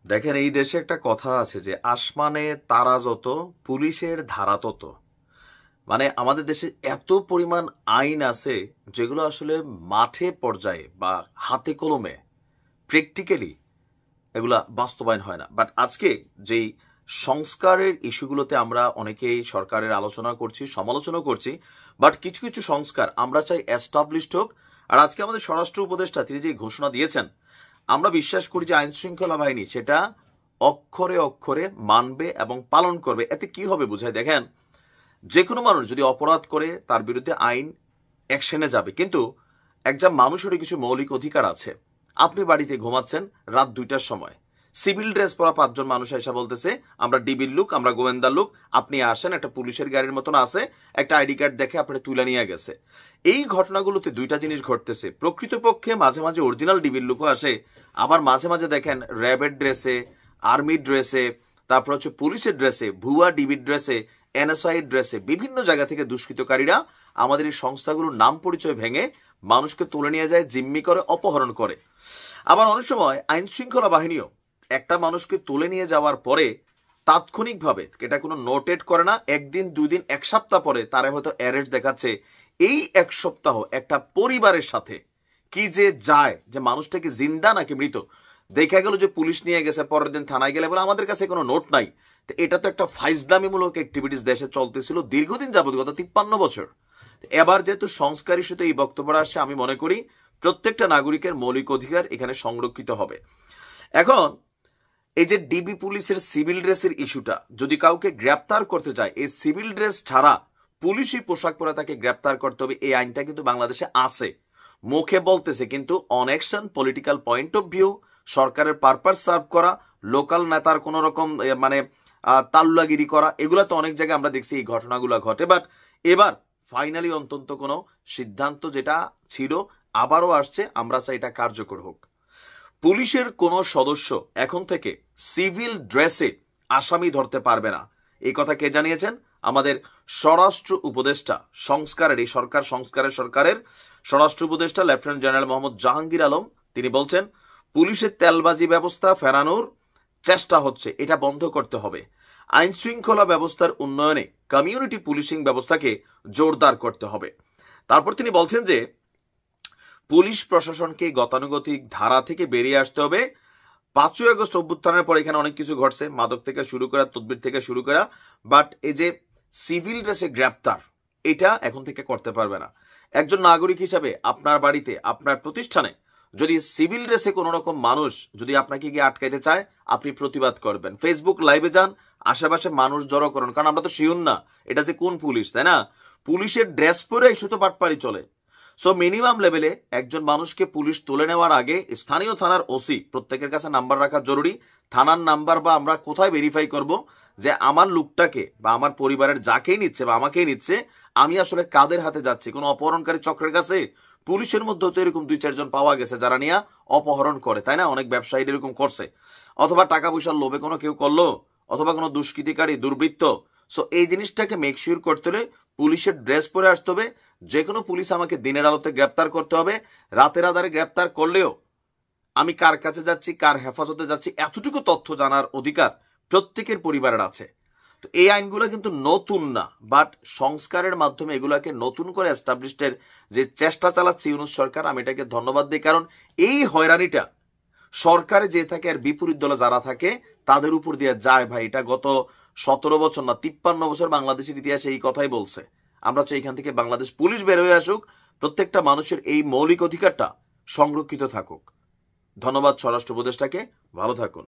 দেখেন, এই দেশে একটা কথা আছে যে আসমানে তারা যত, পুলিশের ধারা তত। মানে আমাদের দেশে এত পরিমাণ আইন আছে যেগুলো আসলে মাঠে পর্যায়ে বা হাতে কলমে প্র্যাকটিক্যালি এগুলা বাস্তবায়ন হয় না। বাট আজকে যেই সংস্কারের ইস্যুগুলোতে আমরা অনেকেই সরকারের আলোচনা করছি, সমালোচনা করছি, বাট কিছু কিছু সংস্কার আমরা চাই এস্টাবলিশড হোক। আর আজকে আমাদের স্বরাষ্ট্র উপদেষ্টা তিনি যে ঘোষণা দিয়েছেন, আমরা বিশ্বাস করি যে আইন শৃঙ্খলা বাহিনী সেটা অক্ষরে অক্ষরে মানবে এবং পালন করবে। এতে কি হবে বুঝায়, দেখেন, যে কোনো মানুষ যদি অপরাধ করে তার বিরুদ্ধে আইন অ্যাকশনে যাবে, কিন্তু একজন মানুষেরও কিছু মৌলিক অধিকার আছে। আপনি বাড়িতে ঘুমাচ্ছেন রাত 2টার সময়, সিভিল ড্রেস পরা 5জন মানুষ এসে বলতেছে আমরা ডিবির লোক, আমরা গোয়েন্দার লোক, আপনি আসেন, একটা পুলিশের গাড়ির মতন আছে, একটা আইডি কার্ড দেখে আপনি তুলে নিয়ে গেছে। এই ঘটনাগুলোতে দুইটা জিনিস ঘটতেছে। প্রকৃতপক্ষে মাঝে মাঝে অরিজিনাল ডিবির লোকও আসে, আবার মাঝে মাঝে দেখেন র্যাবের ড্রেসে, আর্মির ড্রেসে, তারপর হচ্ছে পুলিশের ড্রেসে, ভুয়া ডিবির ড্রেসে, এনএসআই ড্রেসে বিভিন্ন জায়গা থেকে দুষ্কৃতকারীরা আমাদের এই সংস্থাগুলোর নাম পরিচয় ভেঙে মানুষকে তুলে নিয়ে যায়, জিম্মি করে, অপহরণ করে। আবার অনেক সময় আইন শৃঙ্খলা বাহিনীও একটা মানুষকে তুলে নিয়ে যাওয়ার পরে তাৎক্ষণিকভাবে এটা কোনো নোটেট করে না, একদিন, 2 দিন, 1 সপ্তাহ পরে তারা হয়তো অ্যারেস্ট দেখাচ্ছে। এই 1 সপ্তাহ একটা পরিবারের সাথে কি যে যায়, যে মানুষটাকে জিন্দা নাকি মৃত দেখা গেল যে পুলিশ নিয়ে গেছে, পরের দিন থানায় গেলে বলে আমাদের কাছে কোনো নোট নাই। তো এটা তো একটা ফাইজলামিমূলক অ্যাক্টিভিটিস দেশে চলতেছিল দীর্ঘদিন যাবত, গত 53 বছর। এবার যেহেতু সংস্কার ইস্যুতে এই বক্তব্যটা আসছে, আমি মনে করি প্রত্যেকটা নাগরিকের মৌলিক অধিকার এখানে সংরক্ষিত হবে। এখন এই যে ডিবি পুলিশের সিভিল ড্রেসের ইস্যুটা, যদি কাউকে গ্রেপ্তার করতে যায় এই সিভিল ড্রেস ছাড়া পুলিশি পোশাক পরে তাকে গ্রেপ্তার করতে হবে, এই আইনটা কিন্তু বাংলাদেশে আছে। মুখে বলতেছে, কিন্তু on action, political point of view, সরকারের পারপাস সার্ভ করা, লোকাল নেতার কোনো রকম মানে তাল্লাগিরি করা, এগুলো তো অনেক জায়গায় আমরা দেখছি এই ঘটনাগুলো ঘটে। বাট এবার ফাইনালি অন্তত কোনো সিদ্ধান্ত যেটা ছিল আবারও আসছে, আমরা চাই এটা কার্যকর হোক। পুলিশের কোনো সদস্য এখন থেকে সিভিল ড্রেসে আসামি ধরতে পারবে না। এই কথা কে জানিয়েছেন? আমাদের স্বরাষ্ট্র উপদেষ্টা, সংস্কারের এই সরকারের স্বরাষ্ট্র উপদেষ্টা লেফটেন্যান্ট জেনারেল মোহাম্মদ জাহাঙ্গীর আলম, তিনি বলছেন পুলিশের তেলবাজি ব্যবস্থা ফেরানোর চেষ্টা হচ্ছে, এটা বন্ধ করতে হবে। আইন শৃঙ্খলা ব্যবস্থার উন্নয়নে কমিউনিটি পুলিশিং ব্যবস্থাকে জোরদার করতে হবে। তারপর তিনি বলছেন যে পুলিশ প্রশাসনকে গতানুগতিক ধারা থেকে বেরিয়ে আসতে হবে। 5ই আগস্ট অভ্যুত্থানের পর এখানে অনেক কিছু ঘটছে, মাদক থেকে শুরু করা, তদবির থেকে শুরু করা, বাট এই যে সিভিল ড্রেসে গ্রেপ্তার, এটা এখন থেকে করতে পারবে না। একজন নাগরিক হিসাবে আপনার বাড়িতে, আপনার প্রতিষ্ঠানে যদি সিভিল ড্রেসে কোনো রকম মানুষ যদি আপনাকে গিয়ে আটকাইতে চায়, আপনি প্রতিবাদ করবেন, ফেসবুক লাইভে যান, আশেপাশে মানুষ জড়ো করুন, কারণ আমরা তো শিওর না এটা যে কোন পুলিশ, তাই না? পুলিশের ড্রেস পরে শুধু পাটপাড়ি চলে। সো মিনিমাম লেভেলে একজন মানুষকে পুলিশ তুলে নেওয়ার আগে স্থানীয় থানার ওসি প্রত্যেকের কাছে নাম্বার রাখা জরুরি। থানার নাম্বার বা আমরা কোথায় ভেরিফাই করব যে আমার লোকটাকে বা আমার পরিবারের যাকেই নিচ্ছে বা আমাকেই নিচ্ছে, আমি আসলে কাদের হাতে যাচ্ছি? কোনো অপহরণকারী চক্রের কাছে? পুলিশের মধ্যেও তো এরকম 2-4 জন পাওয়া গেছে যারা নিয়ে অপহরণ করে, তাই না? অনেক ব্যবসায়ী এরকম করছে, অথবা টাকা পয়সার লোভে কোনো কেউ করলো, অথবা কোনো দুষ্কৃতিকারী, দুর্বৃত্ত। সো এই জিনিসটাকে মেকশিওর করতে হলে পুলিশের ড্রেস পরে আসতে হবে। যে কোনো পুলিশ আমাকে দিনের আলোতে গ্রেপ্তার করতে হবে। রাতের আধারে গ্রেপ্তার করলেও আমি কার কাছে যাচ্ছি, কার হেফাজতে যাচ্ছি, এতটুকু তথ্য জানার অধিকার প্রত্যেকের পরিবারের আছে। তো এই আইনগুলো কিন্তু নতুন না, বাট সংস্কারের মাধ্যমে এগুলোকে নতুন করে এস্টাবলিশের যে চেষ্টা চালাচ্ছে ইউনূস সরকার, আমি এটাকে ধন্যবাদ দিই। কারণ এই হয়রানিটা সরকারে যে থাকে আর বিপরীত দলে যারা থাকে তাদের উপর দিয়ে যায় ভাই। এটা গত 17 বছর না 53 বছর বাংলাদেশের ইতিহাসে এই কথাই বলছে। আমরা চাই এখান থেকে বাংলাদেশ পুলিশ বের হয়ে আসুক, প্রত্যেকটা মানুষের এই মৌলিক অধিকারটা সংরক্ষিত থাকুক। ধন্যবাদ স্বরাষ্ট্র উপদেষ্টাকে, ভালো থাকুন।